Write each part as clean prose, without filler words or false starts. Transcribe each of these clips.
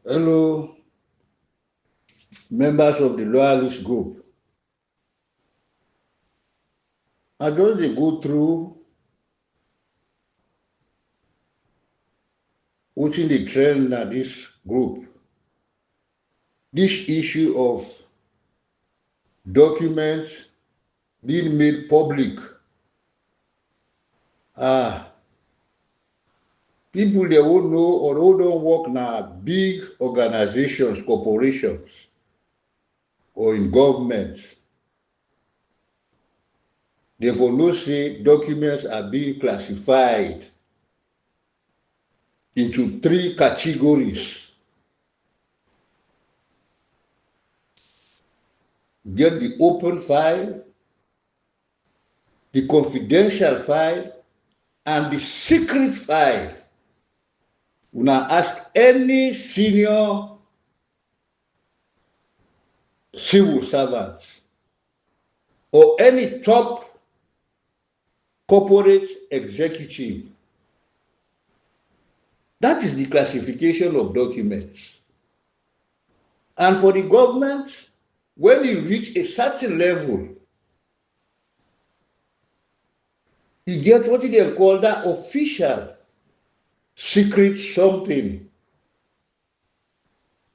Hello, members of the loyalist group. I just dey go through wetin dey trend na this group. This issue of documents being made public. People they won't know or who don't work na big organizations, corporations, or in government. They for know say documents are being classified into 3 categories. Get the open file, the confidential file, and the secret file. When I ask any senior civil servants or any top corporate executive, that is the classification of documents. And for the government, when you reach a certain level, you get what they call that official secret something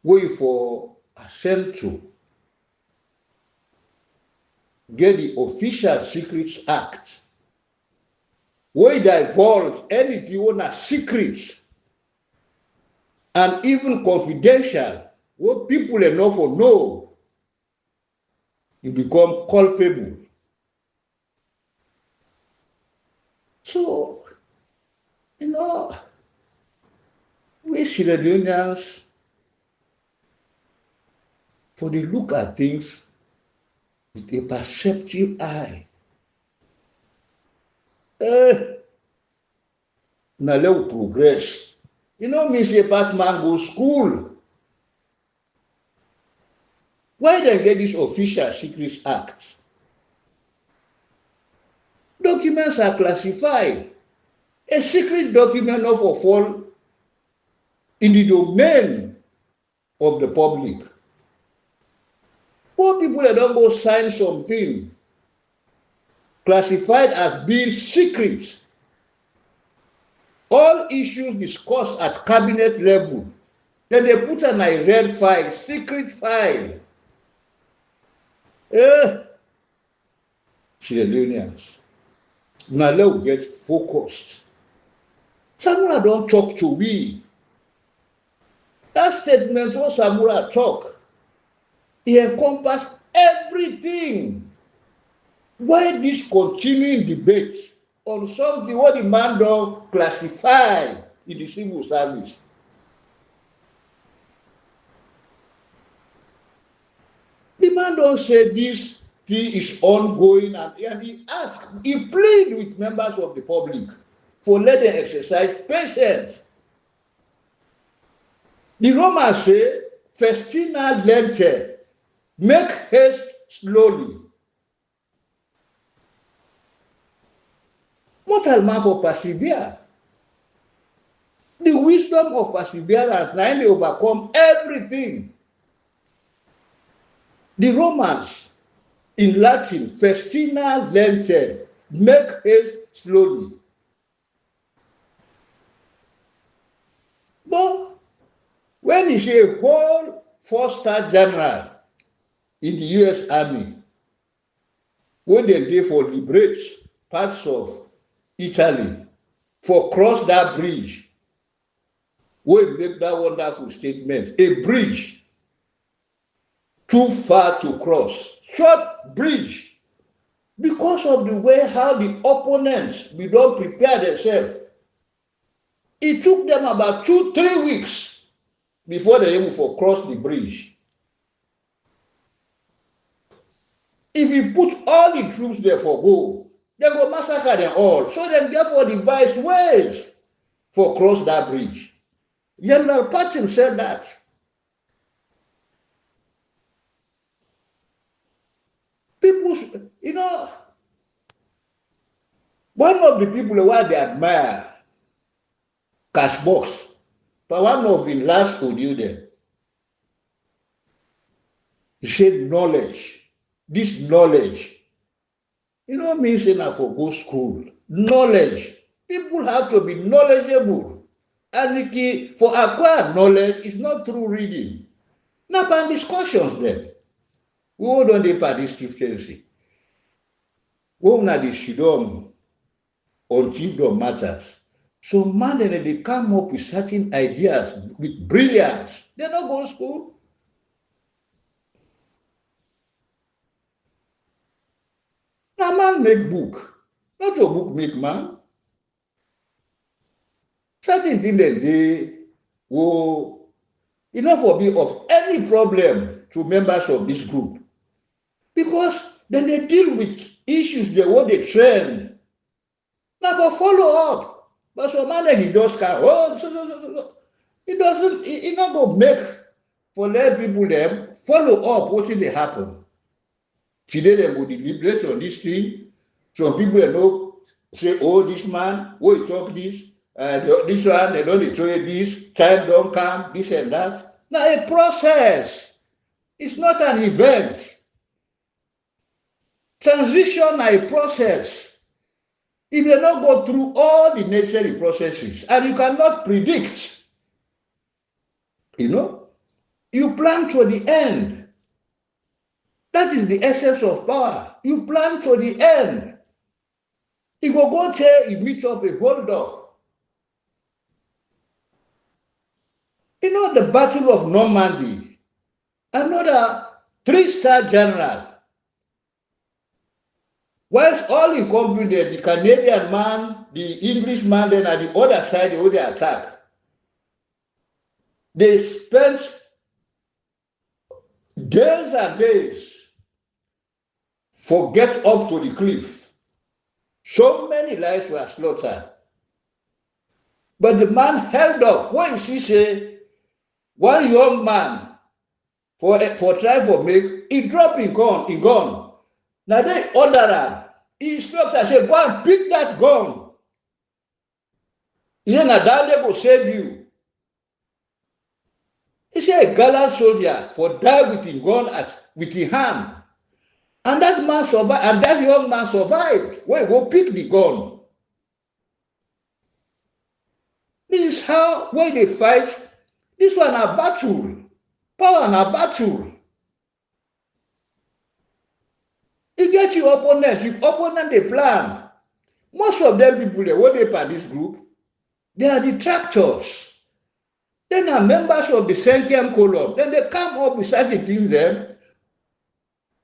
where you for assent to. Get the Official Secrets Act, where it divulge anything on a secret and even confidential, what people enough for know, you become culpable. So, we Sierra Leoneans, for the look at things with a perceptive eye. Now let progress. Me say pass man go school. Why they get this Official Secrets Act? Documents are classified. A secret document not for fall in the domain of the public. Poor people that don't go sign something classified as being secret. All issues discussed at cabinet level, then they put on a red file, secret file. Sierra Leoneans, now let's get focused. Samura don't talk to we. That statement what Samura talk, it encompassed everything. Why this continuing debate on something what the man don't classify in the civil service? The man don't say this thing is ongoing and he ask, he plead with members of the public for let them exercise patience. The Romans say, festina lente, make haste slowly. Mortal man for persevere. The wisdom of perseverance now they overcome everything. The Romans in Latin, festina lente, make haste slowly. But when you say a whole 4-star general in the US Army, when they dey for liberate parts of Italy, for cross that bridge, we make that wonderful statement, a bridge too far to cross, short bridge, because of the way how the opponents we don't prepare themselves. It took them about 2-3 weeks before they able to cross the bridge. If you put all the troops there for go, they go massacre them all. So then therefore devise ways for cross that bridge. General Patton said that. People, one of the people who they admire, Cash Box, but one of the last audio there, He said knowledge. This knowledge, means for go school. Knowledge. People have to be knowledgeable. And for acquire knowledge, it's not through reading. Now, by discussions then. We don't dey participate. When na the sidon on chiefdom matters. So man they come up with certain ideas with brilliance. They don't go to school. Now man make book. Not your book make man. Certain things they will for be of any problem to members of this group. Because then they deal with issues they want to train. Now for follow up. But some man he just can't, he doesn't, he not go make for let people them follow up what they happen. Today they go deliberate on this thing. Some people say, this man, he talk this, this one, they don't show this, time don't come, this and that. Now a process. It's not an event. Transition is a process. If you not go through all the necessary processes, and you cannot predict, you plan to the end. That is the essence of power. You plan to the end. You go there, you meet up a hold up. The Battle of Normandy, another 3-star general. Whilst all incompetent, the Canadian man, the English man, then at the other side, they only attack. They spent days and days for get up to the cliff. So many lives were slaughtered. But the man held up. What is he say? One young man, for try for make, he dropped in gun. Now they order him. He stopped and said, go and pick that gun. He said, now that will save you. He said, a gallant soldier for die with his gun with his hand. And that man survived, and that young man survived. Wait, go pick the gun. This is how, when they fight, this one a battle. Power and a battle. You get your opponent they plan. Most of them people, what they part this group, they are detractors. Then are members of the Senkem column. Then they come up with certain things them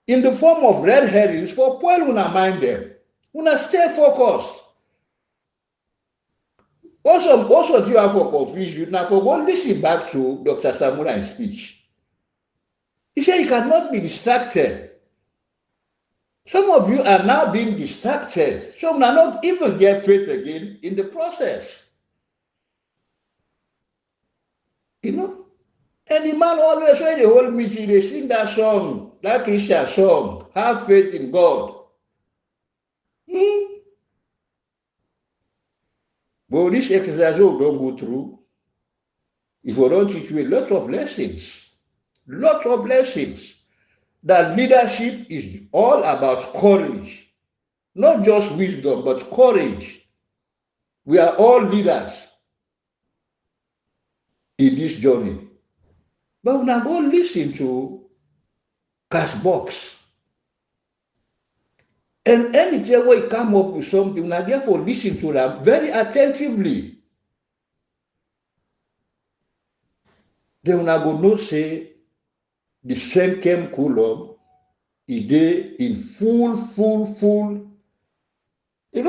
in the form of red herrings for spoil una mind them. Una stay focused. Also you have for confusion. Now for go listen back to Dr. Samura's speech. He said you cannot be distracted. Some of you are now being distracted. Some are not even get faith again in the process. And the man always when the whole meeting, they sing that song, that Christian song, have faith in God. But this exercise we don't go through, if we don't teach you a lot of lessons, that leadership is all about courage, not just wisdom, but courage. We are all leaders in this journey. But we now go listen to Cashbox. And anytime we come up with something, we therefore listen to them very attentively. Then we now go no say the Senkem column is there in full. You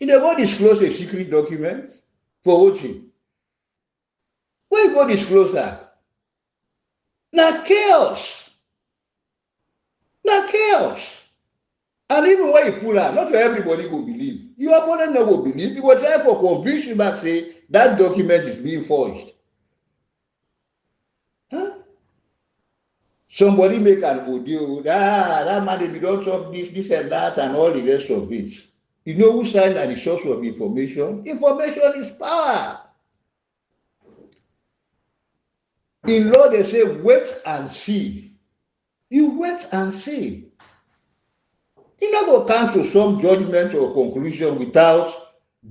go disclose a secret document for watching. Where you go disclose that? Now chaos. And even when you pull out, not everybody will believe. Your opponent never will believe. You will try for conviction back say that document is being forged. Somebody make an audio, that man, if you don't talk this and that, and all the rest of it. You know who signed and the source of information? Information is power. In law, they say, wait and see. You wait and see. You not go come to some judgment or conclusion without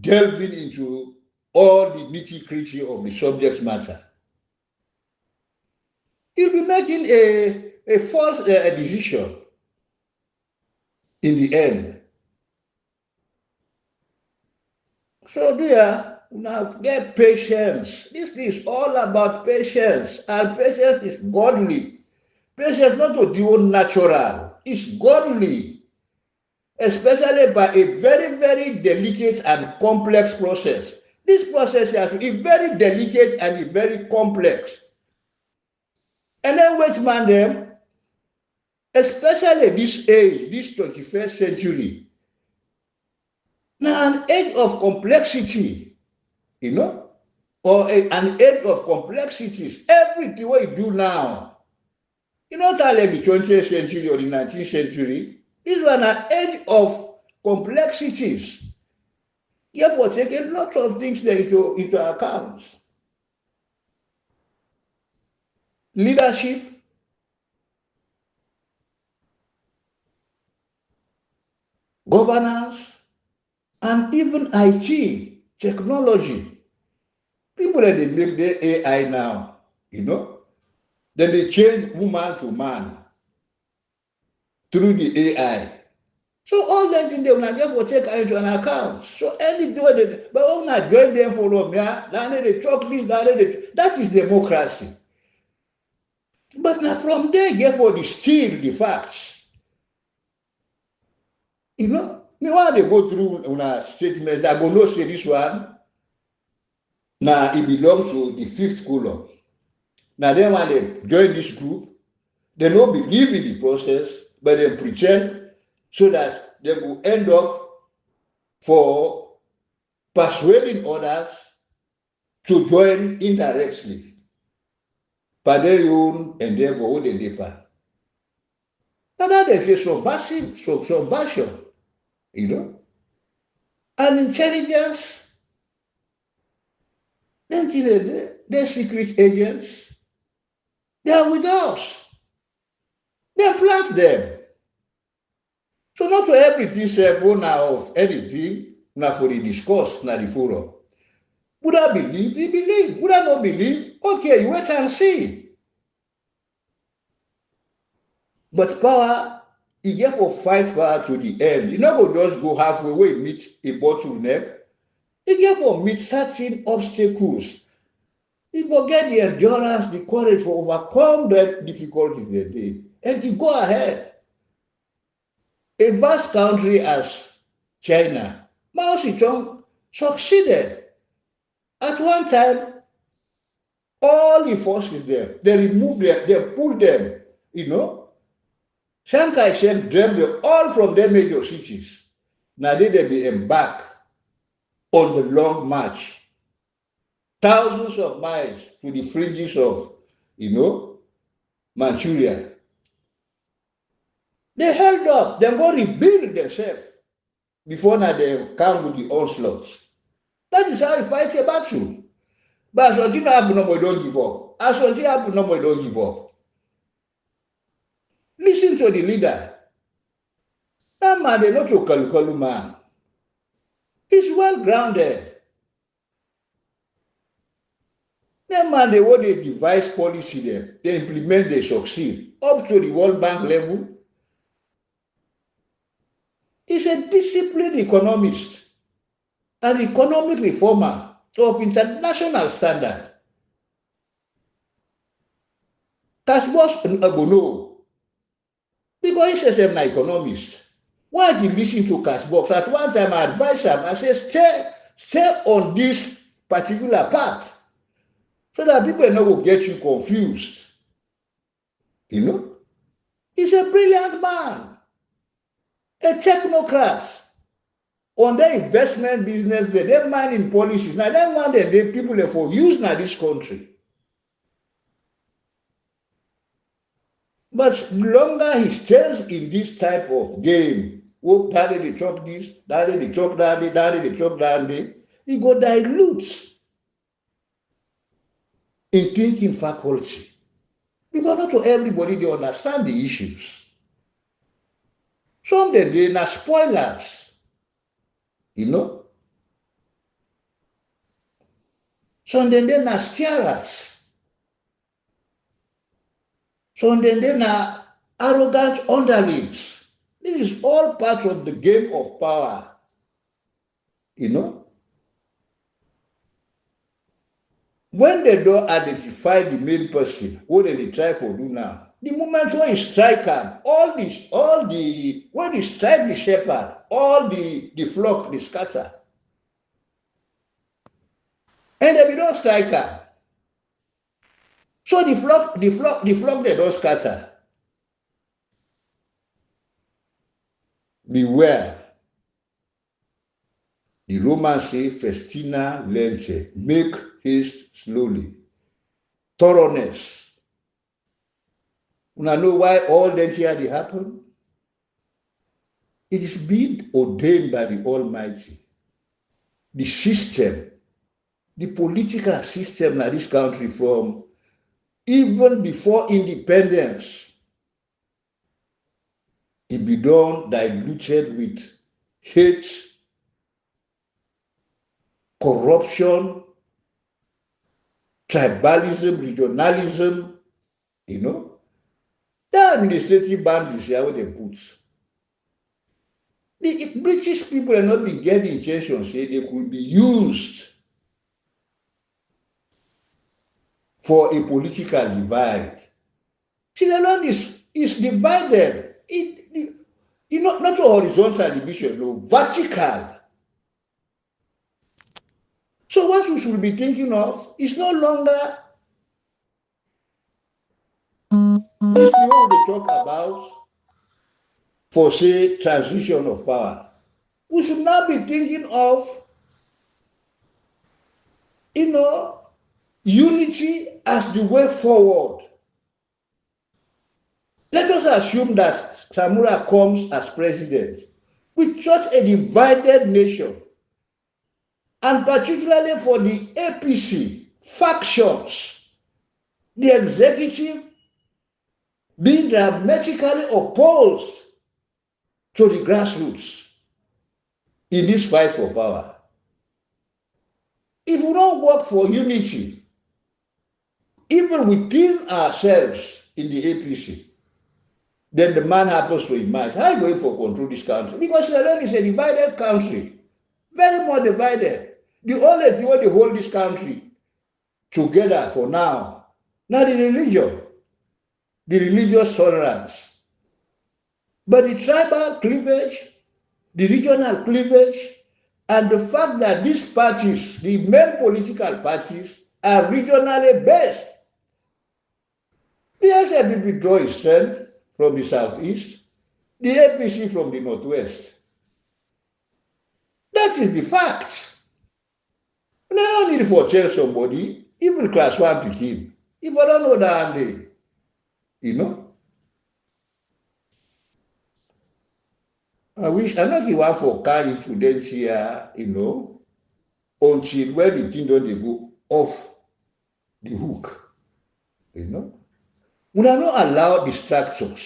delving into all the nitty-gritty of the subject matter. You'll be making a false decision in the end. So dear, now get patience. This is all about patience, and patience is godly. Patience not to do natural, it's godly, especially by a very, very delicate and complex process. This process is very delicate and very complex. And then wait, man, them, especially this age, this 21st century, now an age of complexity, or an age of complexities. Everything what you do now, not like the 20th century or the 19th century. This was an age of complexities. Therefore, taking lots of things there into account. Leadership, governance, and even IT, technology. People that they make their AI now, then they change woman to man through the AI. So all that thing they will not therefore take into an account. So anything they, but all not join them for them, yeah, they talk this, that is democracy. But now from there, therefore, they steal the facts. Me want they go through una statement, I go no say this one. Now it belongs to the fifth column. Now then when they join this group, they don't believe in the process, but they pretend so that they will end up for persuading others to join indirectly. By their own endeavor, what they did. Now that they say subversion, and intelligence, then they're secret agents. They are with us. They plant them. So not for everything say for now of anything, not for the discourse, not the forum. Would I believe? He believe. Would I not believe? Okay, you wait and see. But power, you get for fight power to the end. You not go just go halfway where you meet a bottleneck. You get for meet certain obstacles. You forget the endurance, the courage to overcome that difficulties they did. And you go ahead. A vast country as China, Mao Zedong succeeded. At one time, all the forces there, they removed them, they pulled them, Chiang Kai-shek dreamed them all from their major cities. Now they be embarked on the long march. Thousands of miles to the fringes of, Manchuria. They held up, they go rebuild themselves before now they come with the onslaught. That is how you fight a battle. But as something happen, we don't give up. As something happen, we don't give up. Listen to the leader. That man, they're not a Kalu man. He's well grounded. That man, they want to devise policy there. They implement, they succeed. Up to the World Bank level. He's a disciplined economist, an economic reformer of international standard. Kasbos Agono, because he says I'm an economist. Why did you listen to Cashbox? At one time I advised him, I said, stay on this particular path so that people not will get you confused. He's a brilliant man, a technocrat. On their investment business, they're mining policies. Now, they want the people for use now this country. But the longer he stays in this type of game, daddy they talk this, daddy they talk daddy they talk daddy, he go dilute. in thinking faculty. Because not to everybody they understand the issues. Some they are spoilers, you know. Some they are scarers. Some they are arrogant underlings. This is all part of the game of power, you know. When they don't identify the main person, what they try for do now? The moment when you strike them, when you strike the shepherd, all the flock they scatter. And they don't strike them. So the flock they don't scatter. Beware. The Romans say, festina lente, make haste slowly. Thoroughness. Una know why all that here they happen? It is being ordained by the Almighty. The system, the political system in this country from even before independence, it be done diluted with hate, corruption, tribalism, regionalism, you know. That administrative boundaries here what they put. The British people are not been getting intention, say they could be used for a political divide. See, the land is divided. Not a horizontal division, no, vertical. So what we should be thinking of is no longer this what they talk about for, say, transition of power. We should now be thinking of, unity as the way forward. Let us assume that Samura comes as president with such a divided nation, and particularly for the APC factions, the executive being diametrically opposed to the grassroots in this fight for power. If we don't work for unity, even within ourselves in the APC, then the man happens to emerge. How are you going for control this country? Because Sierra Leone is a divided country, very much divided. The only thing that hold this country together for now, not the religion, the religious tolerance, but the tribal cleavage, the regional cleavage, and the fact that these parties, the main political parties, are regionally based. The SLP draw its strength from the southeast, the APC from the northwest. That is the fact. They don't need to tell somebody, even class 1 pikin. If I don't know that, I wish I not give one for car incident here, until when the thing don't go off the hook, We are not allow distractions.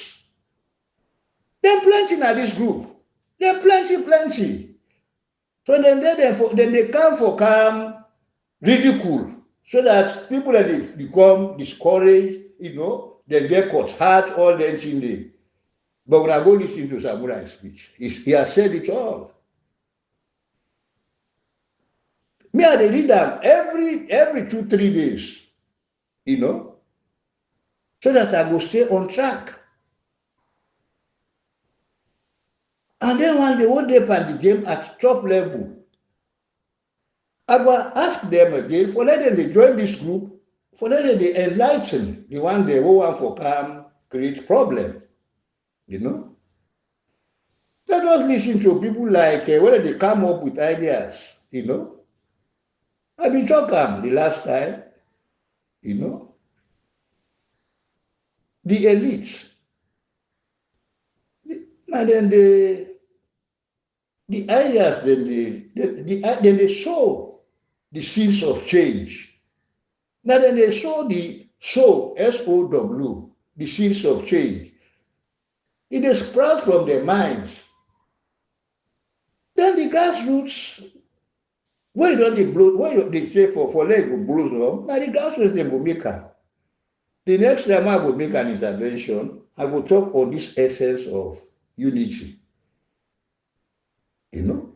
There are plenty in this group. There are plenty. So then they come for ridicule, so that people that they become discouraged, they get caught hurt, all that thing there. But when I go listen to Samurai's speech, he has said it all. Me, I read them every 2-3 days, so that I go stay on track. And then one day pan the game at top level, I go ask them again for let them join this group, for let them enlighten the one day who want for create problem, Let us listen to people like whether they come up with ideas, I've been talking the last time, the elite, and then the ideas, then they show the seeds of change. Now then they sow the sow, S-O-W, the seeds of change. It is sprout from their minds. Then the grassroots, why don't they blow, why don't they say for leg go blow some? Now the grassroots they go make am. The next time I will make an intervention, I will talk on this essence of unity. You know?